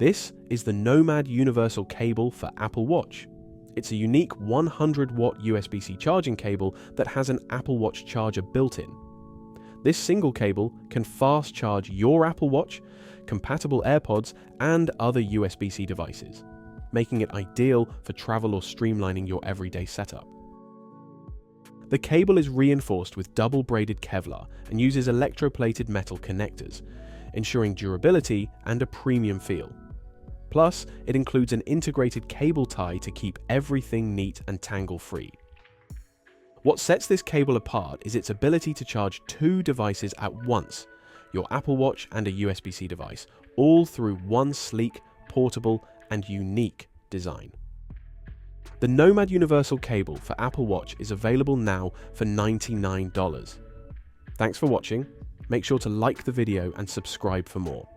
This is the Nomad Universal Cable for Apple Watch. It's a unique 100-watt USB-C charging cable that has an Apple Watch charger built in. This single cable can fast charge your Apple Watch, compatible AirPods, and other USB-C devices, making it ideal for travel or streamlining your everyday setup. The cable is reinforced with double-braided Kevlar and uses electroplated metal connectors, ensuring durability and a premium feel. Plus, it includes an integrated cable tie to keep everything neat and tangle-free. What sets this cable apart is its ability to charge two devices at once, your Apple Watch and a USB-C device, all through one sleek, portable, and unique design. The Nomad Universal Cable for Apple Watch is available now for $99. Thanks for watching. Make sure to like the video and subscribe for more.